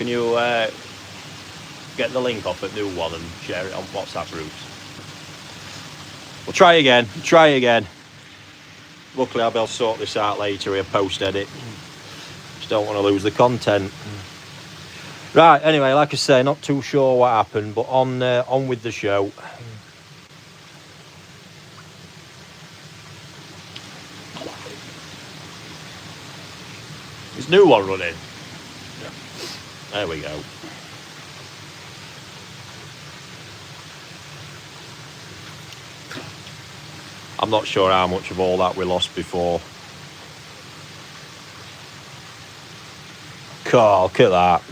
Can you get the link off at new one and share it on WhatsApp groups? We'll try again. Luckily I'll be able to sort this out later here, post-edit. Just don't want to lose the content. Right, anyway, like I say, not too sure what happened, but on with the show. Is new one running? Yeah. There we go. I'm not sure how much of all that we lost before. God, look at that.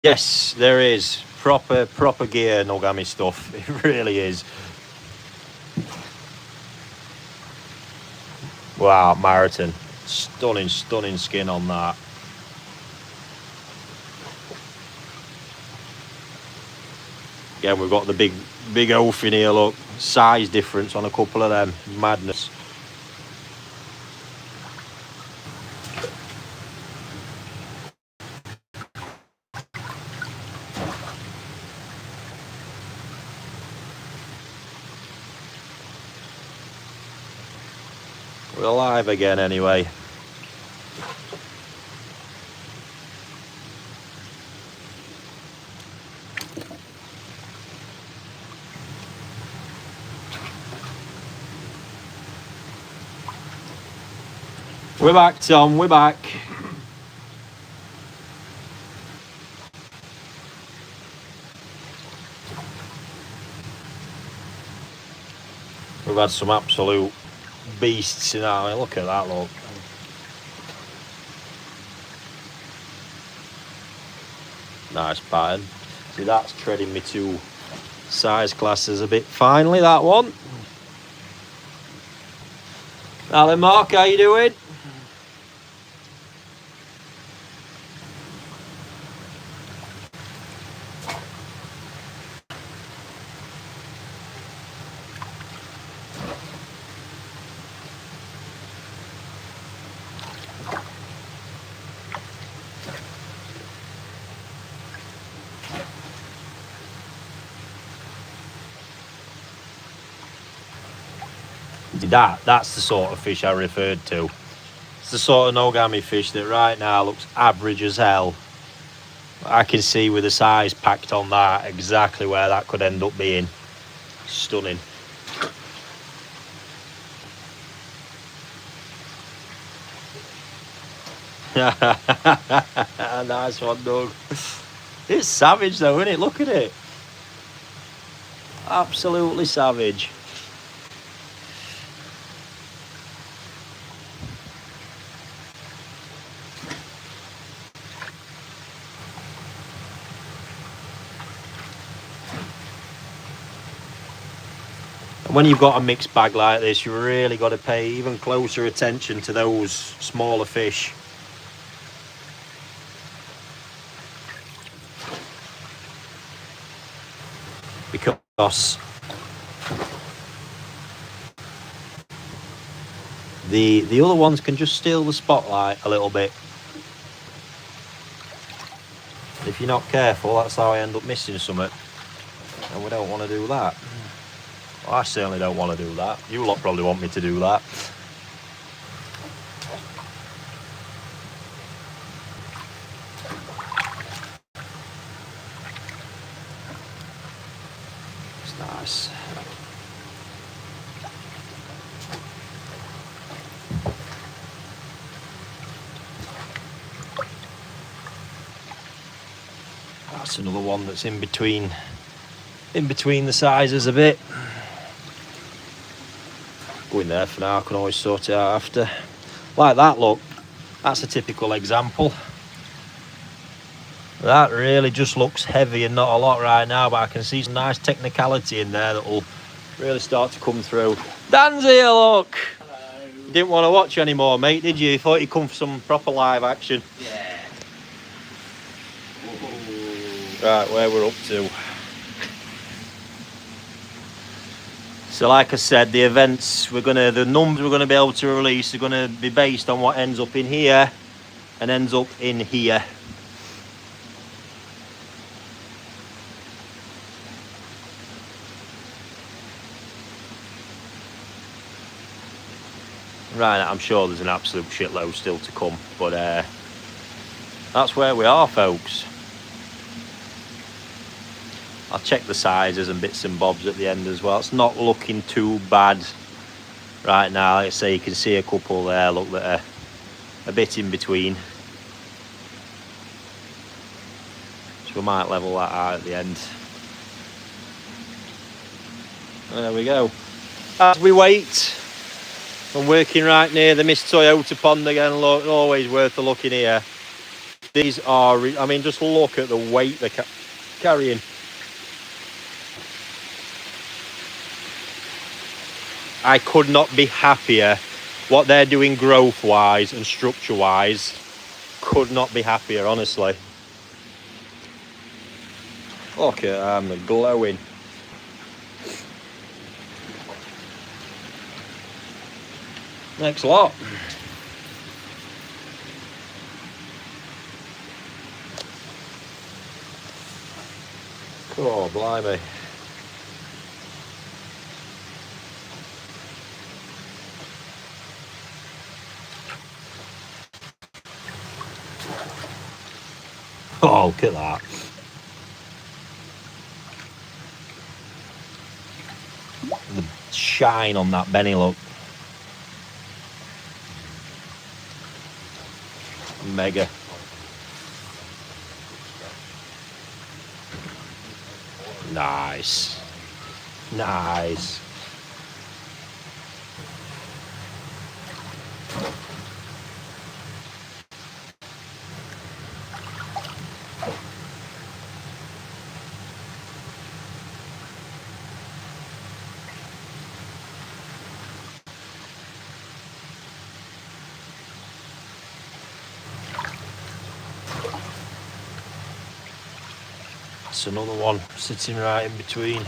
Yes, there is. Proper gear Nogami stuff. It really is. Wow, marathon. Stunning skin on that. Again, we've got the big oaf in here, look. Size difference on a couple of them. Madness. We're alive again anyway. We're back, Tom, we're back. We've had some absolute beasts in our. Look at that, look. Nice pattern. See, that's treading me two size classes a bit finely, that one. Alan Mark, how you doing? That's the sort of fish I referred to. It's the sort of Nogami fish that right now looks average as hell. I can see with the size packed on that exactly where that could end up being. Stunning. Nice one, Doug. It's savage though, isn't it? Look at it. Absolutely savage. When you've got a mixed bag like this, you really got to pay even closer attention to those smaller fish. Because the other ones can just steal the spotlight a little bit. If you're not careful, that's how I end up missing something. And we don't want to do that. Well, I certainly don't want to do that. You lot probably want me to do that. It's nice. That's another one that's in between the sizes a bit. Go in there for now, I can always sort it out after. Like that, look. That's a typical example. That really just looks heavy and not a lot right now, but I can see some nice technicality in there that will really start to come through. Dan's here, look! Hello. You didn't want to watch anymore, mate, did you? You thought you'd come for some proper live action. Yeah. Right, where we're up to. So like I said, the events the numbers we're gonna be able to release are gonna be based on what ends up in here and ends up in here. Right, I'm sure there's an absolute shitload still to come, but that's where we are, folks. I'll check the sizes and bits and bobs at the end as well. It's not looking too bad right now. Like I say, you can see a couple there, look, that are a bit in between. So we might level that out at the end. There we go. As we wait, I'm working right near the Miss Toyota pond again. Look, always worth a look in here. These are, I mean, just look at the weight they're carrying. I could not be happier. What they're doing growth-wise and structure-wise, could not be happier, honestly. Look at them, they're glowing. Next lot. Oh, blimey. Oh, look at that. The shine on that Benny, look. Mega. Nice. Nice. That's another one sitting right in between.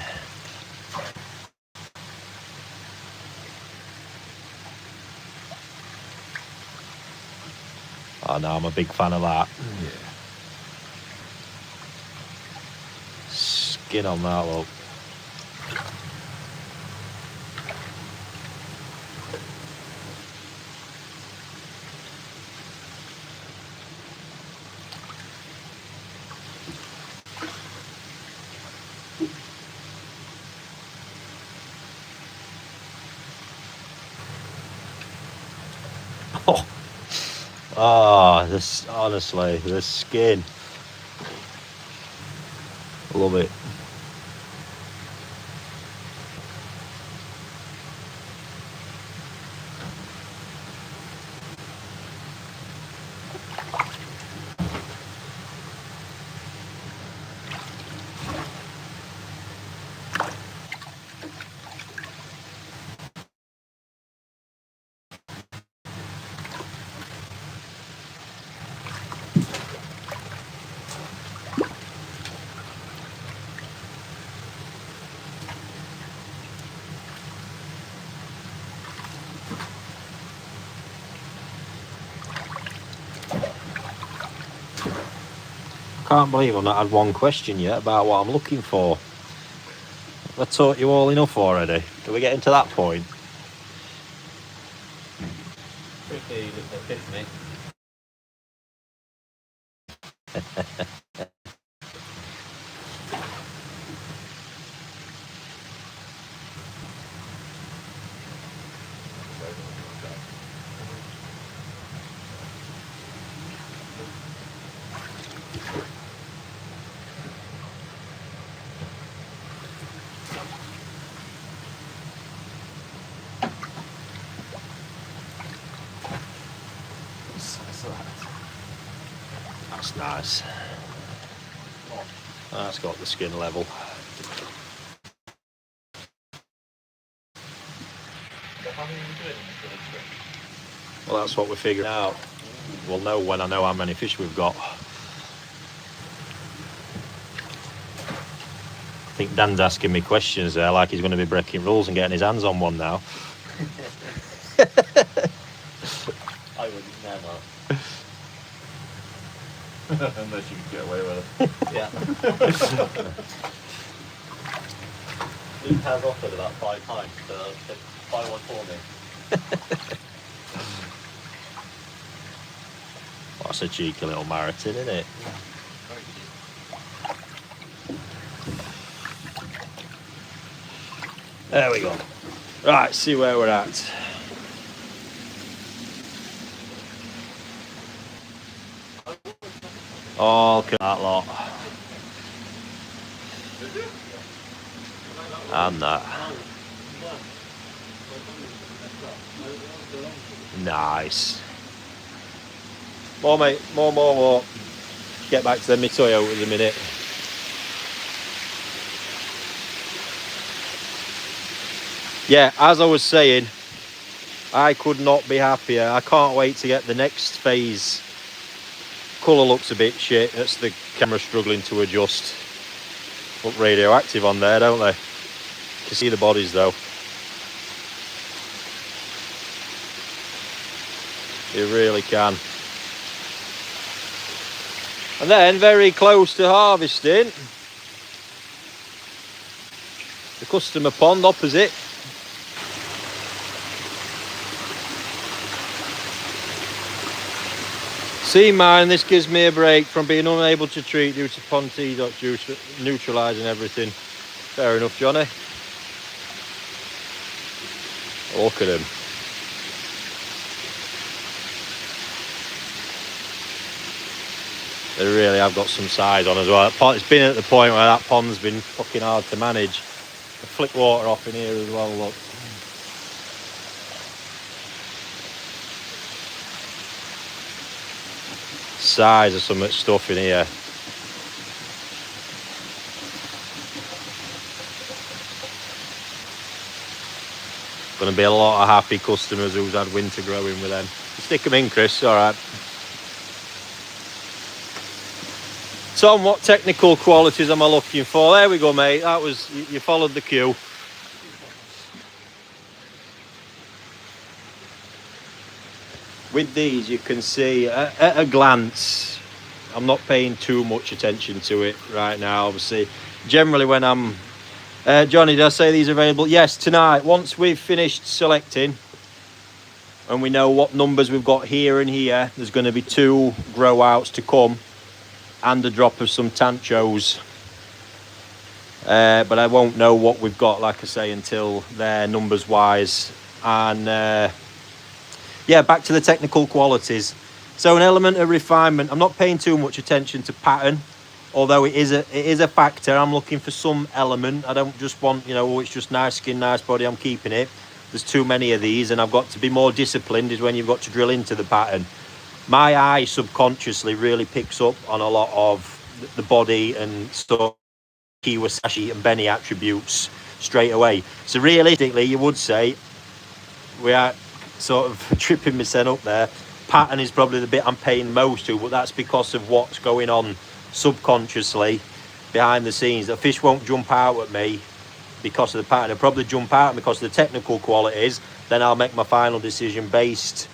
Oh no, I'm a big fan of that. Yeah. Skin on that, look. Oh, this, honestly, the skin. Love it. Can't believe I've not had one question yet about what I'm looking for. I taught you all enough already. Do we get into that point? Quickly, just epiphany. That's nice. That's got the skin level. Well, that's what we're figuring out. We'll know when I know how many fish we've got. I think Dan's asking me questions there, like he's going to be breaking rules and getting his hands on one now. I would never. Unless you could get away with it. Yeah. Luke has offered about 5 times to buy one for me. That's a cheeky little marathon, isn't it? There we go. Right, see where we're at. Oh, look at that lot. And that. Nice. More, mate. More. Get back to the Mitoyo in a minute. Yeah, as I was saying, I could not be happier. I can't wait to get the next phase. Colour looks a bit shit. That's the camera struggling to adjust. Look radioactive on there, don't they? You can see the bodies though. You really can. And then very close to harvesting, the customer pond opposite. See mine, this gives me a break from being unable to treat due to pond T-dot juice neutralising everything. Fair enough, Johnny. Look at him. They really have got some size on as well. It's been at the point where that pond's been fucking hard to manage. I flick water off in here as well, look. Size of some stuff in here. Going to be a lot of happy customers who's had winter growing with them. Stick them in, Chris, alright. Tom, what technical qualities am I looking for? There we go, mate. That was, you followed the cue. With these, you can see at a glance, I'm not paying too much attention to it right now, obviously. Generally when I'm... Johnny, did I say these are available? Yes, tonight, once we've finished selecting and we know what numbers we've got here and here, there's going to be 2 grow outs to come and a drop of some tanchos. But I won't know what we've got, like I say, until they're numbers wise. And yeah, back to the technical qualities. So an element of refinement. I'm not paying too much attention to pattern, although it is a factor. I'm looking for some element. I don't just want, you know, oh, it's just nice skin, nice body, I'm keeping it. There's too many of these, and I've got to be more disciplined is when you've got to drill into the pattern. My eye subconsciously really picks up on a lot of the body and stuff, Kiwa, Sashi and Benny attributes straight away. So realistically, you would say, we are sort of tripping myself up there, pattern is probably the bit I'm paying most to, but that's because of what's going on subconsciously behind the scenes. The fish won't jump out at me because of the pattern. It'll probably jump out because of the technical qualities. Then I'll make my final decision based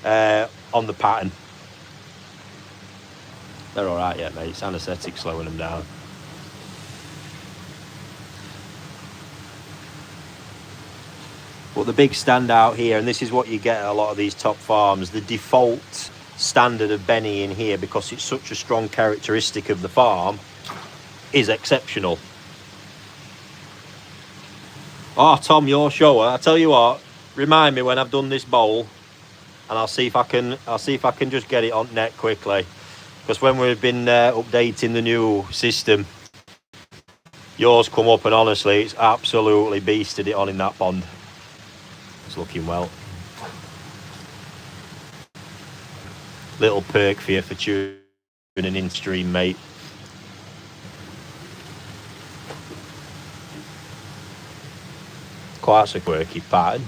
on the pattern. They're all right yet, mate. It's anaesthetic slowing them down. But the big standout here, and this is what you get at a lot of these top farms, the default standard of Benny in here, because it's such a strong characteristic of the farm, is exceptional. Oh, Tom, your shower. I tell you what, remind me when I've done this bowl, and I'll see if I can just get it on net quickly. Because when we've been updating the new system, yours come up, and honestly, it's absolutely beasted it on in that pond. It's looking well. Little perk for you for tuning in stream, mate. Quite a quirky pattern.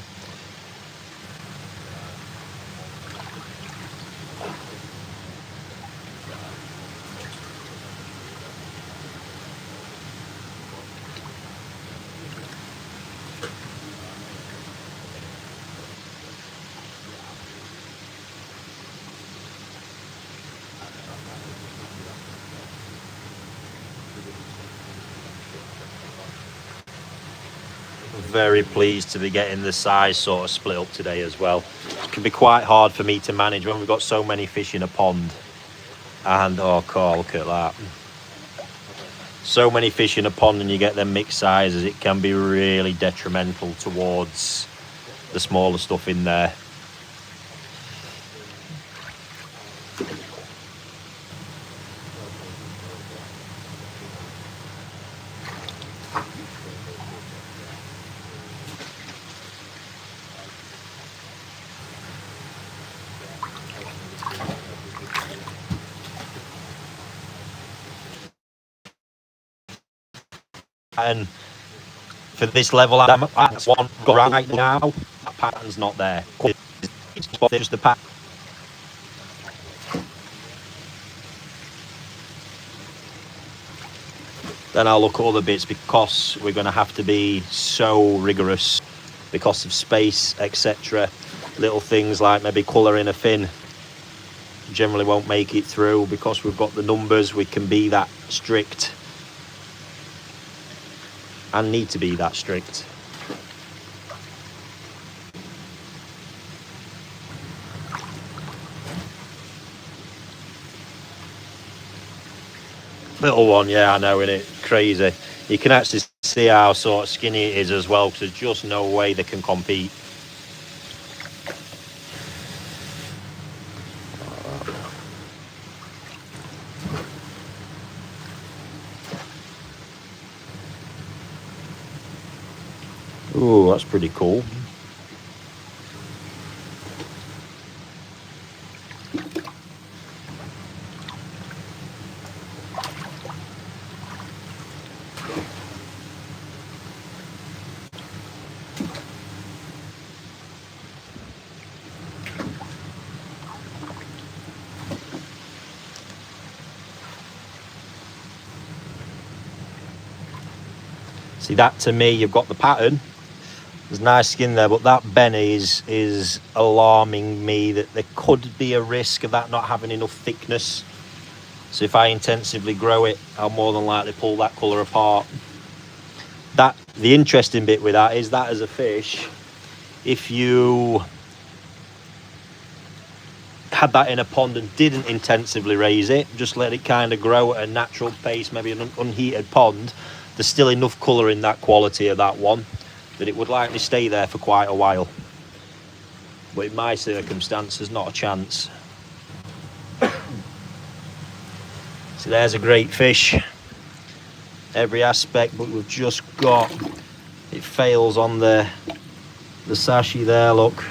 very pleased to be getting the size sort of split up today as well. It can be quite hard for me to manage when we've got so many fish in a pond. And oh God, look at that. So many fish in a pond and you get them mixed sizes, it can be really detrimental towards the smaller stuff in there. And for this level, that's one right now. That pattern's not there. It's just the pattern. Then I'll look at other bits because we're going to have to be so rigorous because of space, etc. Little things like maybe colouring a fin generally won't make it through because we've got the numbers. We can be that strict. And need to be that strict. Little one, yeah, I know, innit? Crazy. You can actually see how sort of skinny it is as well, because there's just no way they can compete. Ooh, that's pretty cool. See, that to me, you've got the pattern. There's nice skin there, but that Benny is alarming me that there could be a risk of that not having enough thickness. So if I intensively grow it, I'll more than likely pull that colour apart. The interesting bit with that is that as a fish, if you had that in a pond and didn't intensively raise it, just let it kind of grow at a natural pace, maybe an unheated pond, there's still enough colour in that quality of that one that it would likely stay there for quite a while. But in my circumstances, not a chance. So there's a great fish. Every aspect, but we've just got, it fails on the Sashi there, look.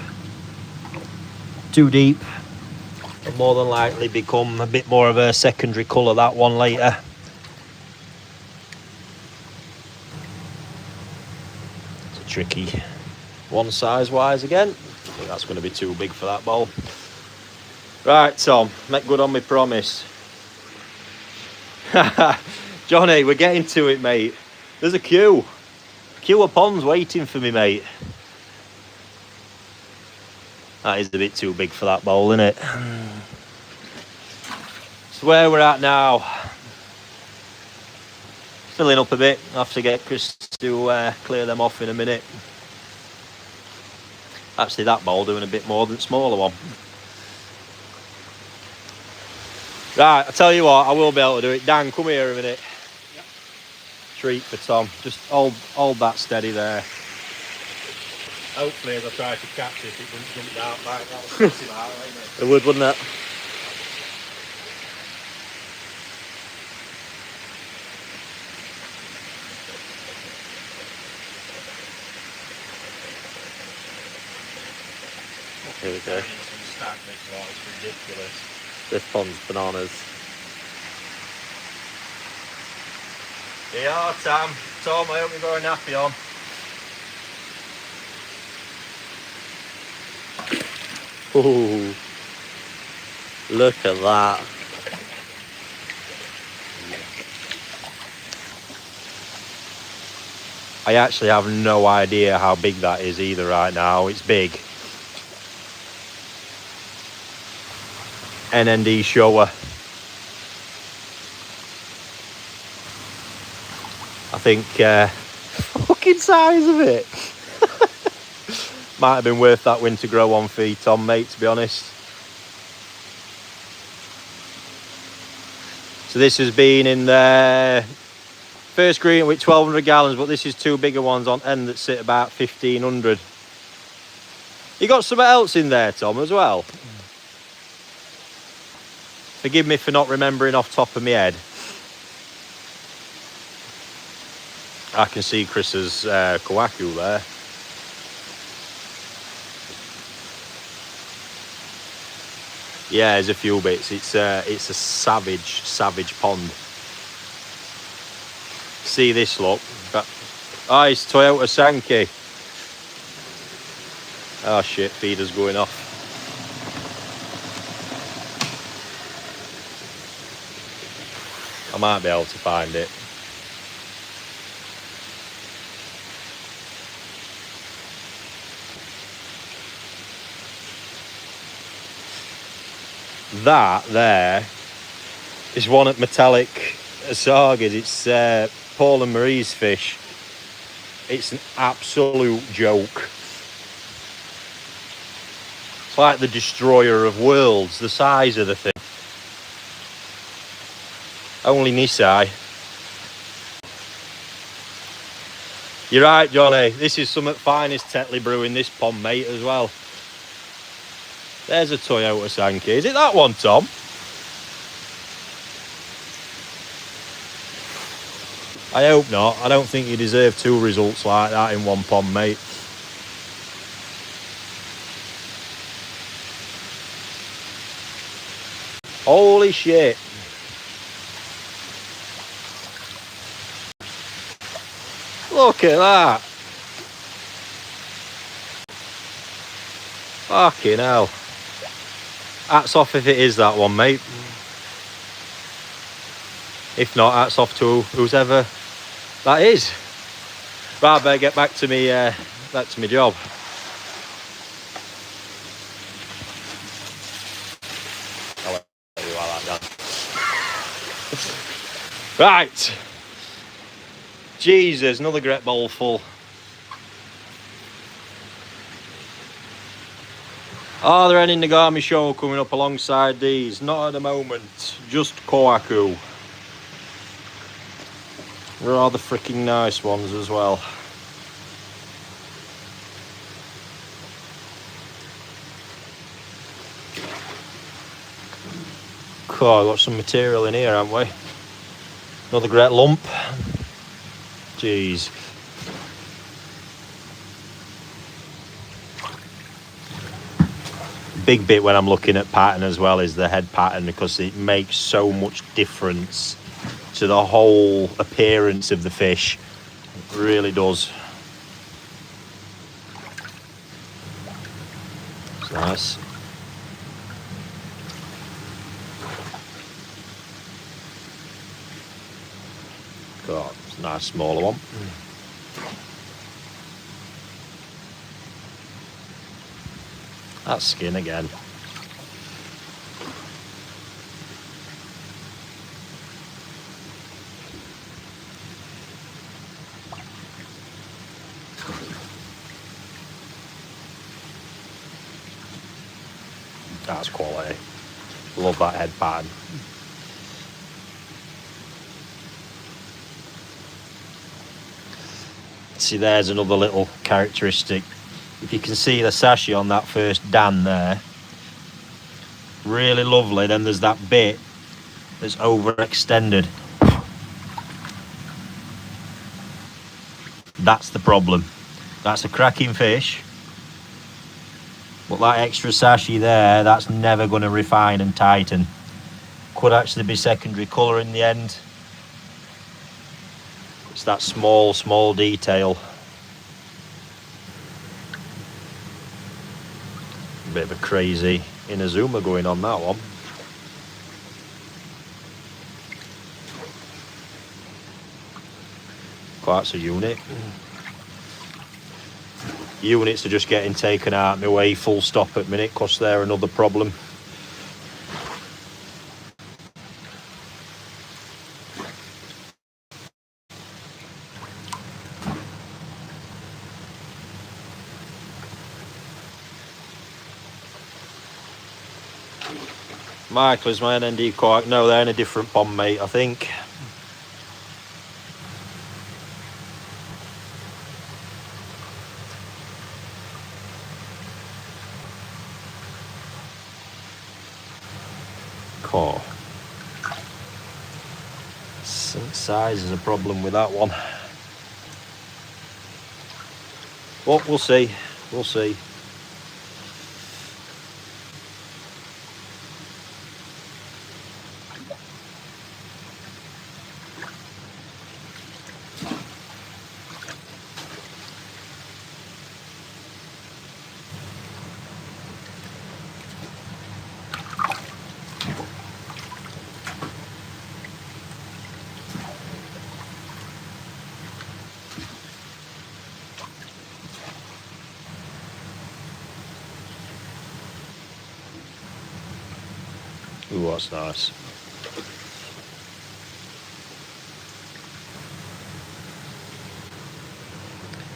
Too deep. It'll more than likely become a bit more of a secondary colour, that one, later. Tricky one size wise again. I think that's going to be too big for that bowl. Right, Tom, make good on my promise. Johnny, we're getting to it, mate. There's a queue. Kiwa pond's waiting for me, mate. That is a bit too big for that bowl, isn't it? So where we're at now, filling up a bit. I'll have to get Chris to clear them off in a minute. Actually, that bowl doing a bit more than the smaller one. Right, I tell you what, I will be able to do it. Dan, come here a minute. Yep. Treat for Tom. Just hold that steady there. Hopefully, as I try to catch it, it wouldn't jump down back. That would stress him out, wouldn't it? It would, wouldn't it? Here we go. It's ridiculous. This pond's bananas. Here you are, Tom. Tom, I hope you've got a nappy on. Ooh, look at that. I actually have no idea how big that is either right now. It's big. NND shower. I think fucking size of it. Might have been worth that winter grow on feed, Tom, mate, to be honest. So this has been in there. First green with 1,200 gallons, but this is two bigger ones on end that sit about 1,500. You got something else in there, Tom, as well? Forgive me for not remembering off the top of my head. I can see Chris's Kohaku there. Yeah, there's a few bits. It's a savage pond. See this, look. Oh, it's Toyota Sankey. Oh shit, feeder's going off. I might be able to find it. That there is one at Metallic Sagas. It's Paul and Marie's fish. It's an absolute joke. It's like the destroyer of worlds, the size of the thing. Only Nisai. You're right, Johnny. This is some of the finest Tetley brew in this pond, mate, as well. There's a Toyota Sankey. Is it that one, Tom? I hope not. I don't think you deserve two results like that in one pond, mate. Holy shit. Look at that. Fucking hell. Hats off if it is that one, mate. If not, hats off to whoever that is. Right, I better get back to me job. I'll let you while that down. Right. Jesus, another great bowl full. Are there any Nogami show coming up alongside these? Not at the moment, just Kohaku. Rather freaking nice ones as well. Cool, got some material in here, haven't we? Another great lump. Jeez. Big bit when I'm looking at pattern as well is the head pattern, because it makes so much difference to the whole appearance of the fish. It really does. It's nice. God, it's a nice smaller one. That skin again. That's quality. Love that head pattern. See, there's another little characteristic. If you can see the Sashi on that first Dan there, really lovely. Then there's that bit that's overextended. That's the problem. That's a cracking fish, but that extra Sashi there, that's never going to refine and tighten. Could actually be secondary colour in the end. It's that small detail. Bit of a crazy Inazuma going on that one. Quite a unit. Units are just getting taken out of my way full stop at minute, because they're another problem. Michael, is my NND Kohaku? No, they're in a different pond, mate, I think. Core. Size is a problem with that one. Well, we'll see. We'll see. Ooh, that's nice.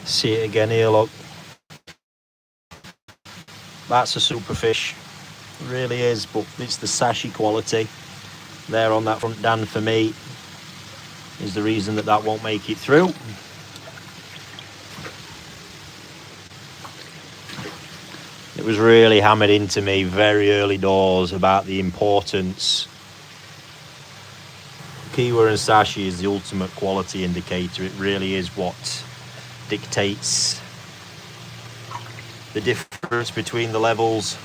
See it again here, look. That's a super fish. It really is, but it's the Sashi quality. There on that front Dan for me is the reason that that won't make it through. It was really hammered into me very early doors about the importance. Kiwa and Sashi is the ultimate quality indicator. It really is what dictates the difference between the levels.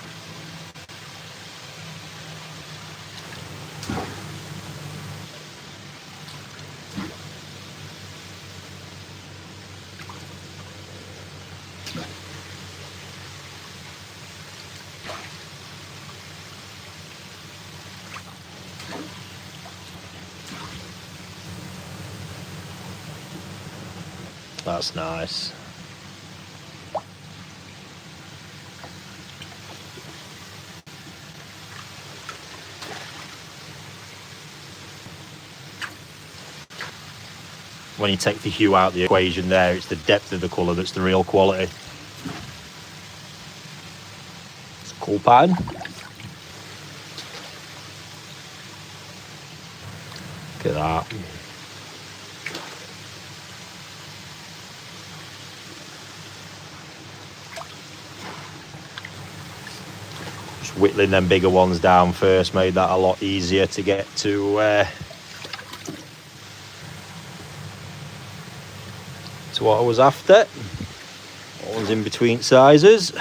That's nice. When you take the hue out of the equation there, it's the depth of the colour that's the real quality. It's a cool pattern. Look at that. Just whittling them bigger ones down first made that a lot easier to get to what I was after. One's in between sizes.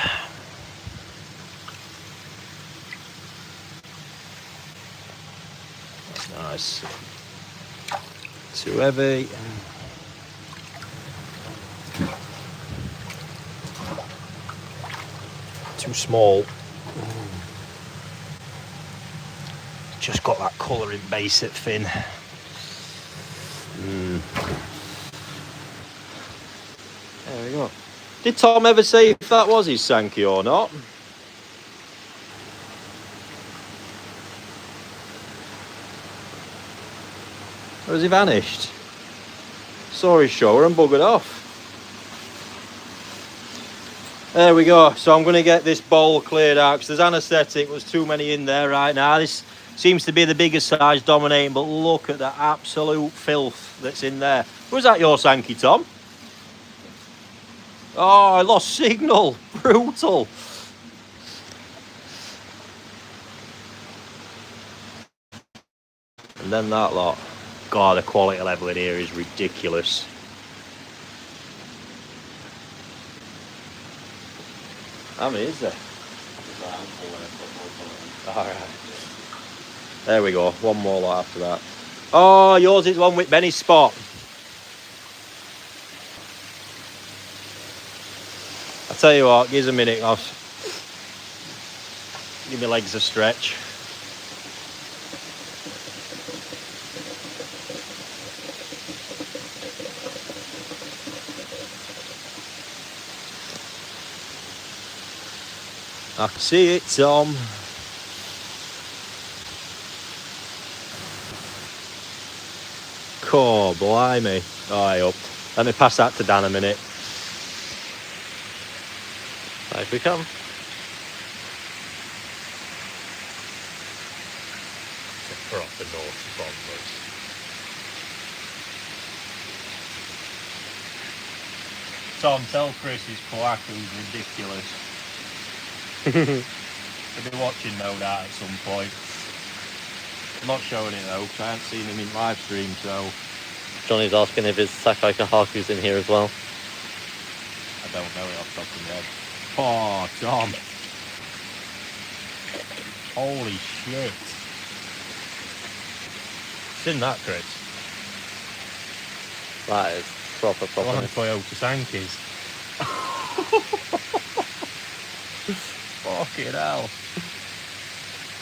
That's nice. Too heavy. Too small. Just got that colouring base at fin. There we go. Did Tom ever say if that was his Sankey or not? Or has he vanished? Saw his shower and buggered off. There we go. So I'm going to get this bowl cleared out because there's anaesthetic. There's too many in there right now. This seems to be the biggest size dominating, but look at the absolute filth that's in there. Was that your Sankey, Tom? Oh, I lost signal. Brutal. And then that lot. God, the quality level in here is ridiculous. How many is there? Alright. There we go. One more lot after that. Oh, yours is one with Benny's spot. I'll tell you what, give us a minute. I'll give my legs a stretch. I can see it, Tom. Cool, blimey. Oh, I up. Let me pass that to Dan a minute. If we can. Proper naughty bombers. Tom, tell Chris his Kohaku's ridiculous. He'll be watching no doubt at some point. I'm not showing it though, because I haven't seen him in live stream, so... Johnny's asking if his Sakai Kohaku's in here as well. I don't know it off the top of my head. Oh, Tom. Holy shit. Seen that, Chris? That is proper. One of the Toyota Sankis. Fucking hell.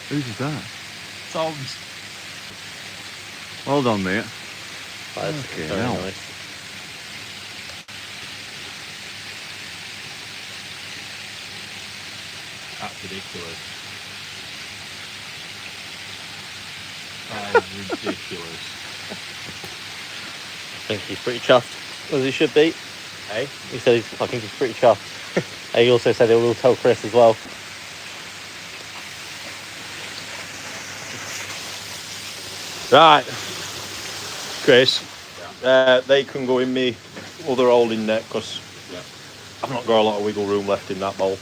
Whose is that? Tom's. Hold on, mate. That is Okay, very now. nice. That's ridiculous. That is ridiculous. I think he's pretty chuffed, as he should be. Hey? He said I think he's pretty chuffed. He also said he will tell Chris as well. Right. Chris, they can go in me other holding net because I've not got a lot of wiggle room left in that bowl.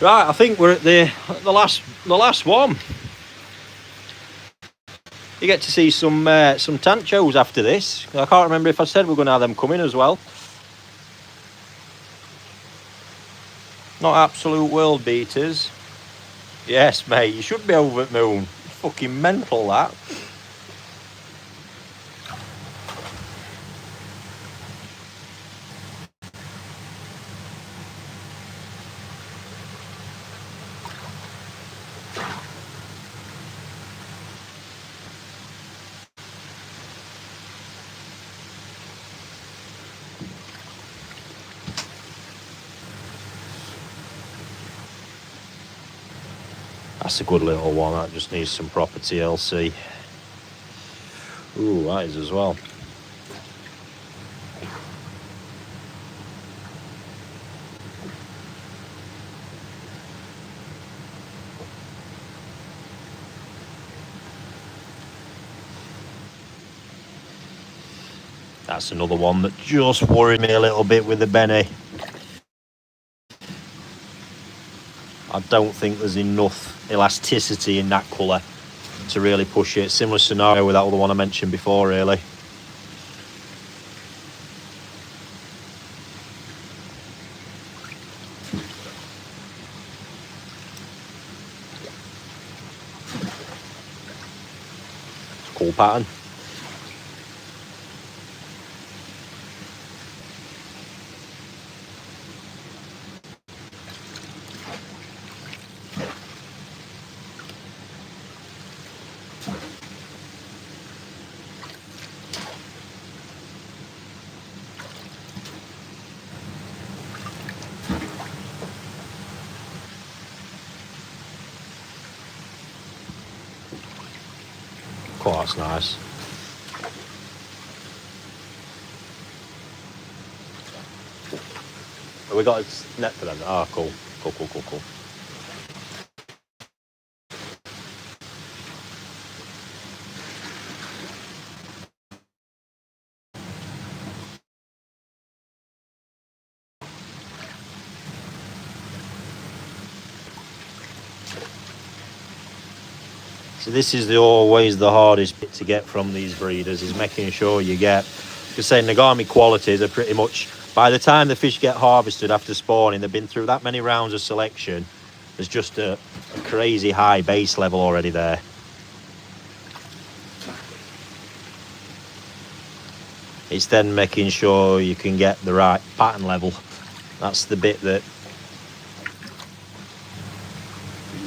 Right, I think we're at the last one. You get to see some tanchos after this. I can't remember if I said we're going to have them coming as well. Not absolute world beaters. Yes, mate, you should be over at Moon. It's fucking mental, that. That's a good little one. That just needs some proper TLC. Ooh, that is as well. That's another one that just worried me a little bit with the Benny. I don't think there's enough elasticity in that colour to really push it. Similar scenario with that other one I mentioned before, really. Cool pattern. Oh, that's nice. Have we got a net for them? Ah, cool. Cool. So this is always the hardest bit to get from these breeders, is making sure you get, because say Nogami qualities are pretty much, by the time the fish get harvested after spawning, they've been through that many rounds of selection, there's just a crazy high base level already there. It's then making sure you can get the right pattern level. That's the bit that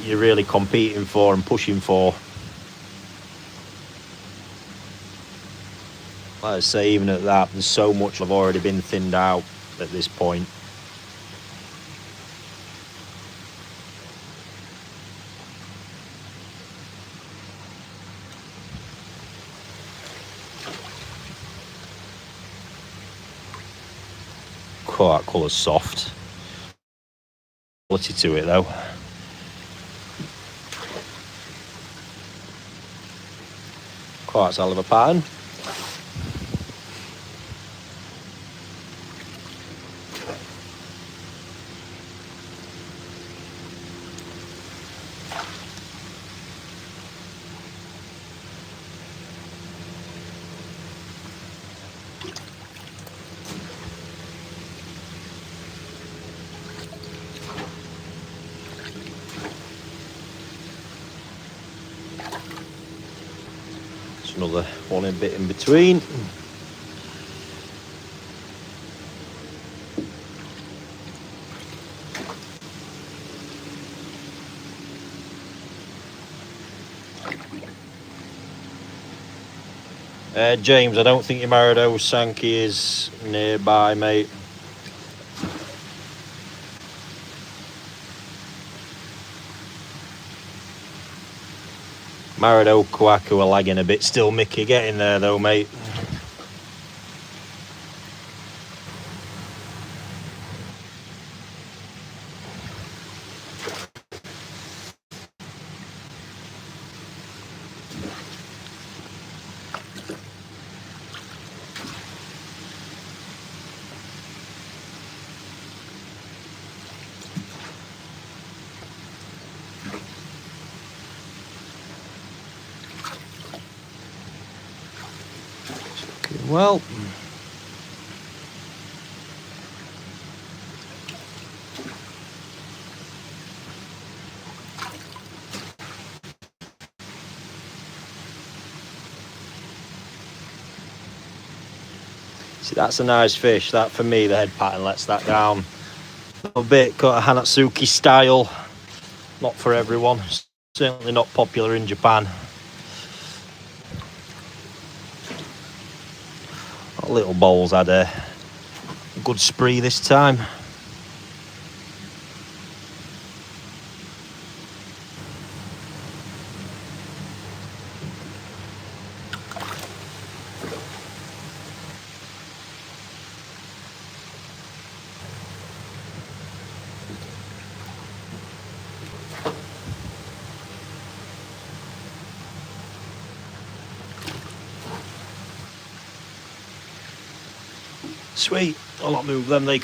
you're really competing for and pushing for. Like I say, even at that, there's so much I've already been thinned out at this point. Oh, that colour's soft. Quality to it though. Quite a hell of a pattern. Another one in bit in between. James, I don't think your Marido Sankey is nearby, mate. Marido Kohaku are lagging a bit still, Mickey. Get in there though, mate. Well, see, that's a nice fish. That, for me, the head pattern lets that down a little bit. Got a Hanatsuki style. Not for everyone. Certainly not popular in Japan. That little bowl's had a good spree this time. Sweet. I'll not move them. They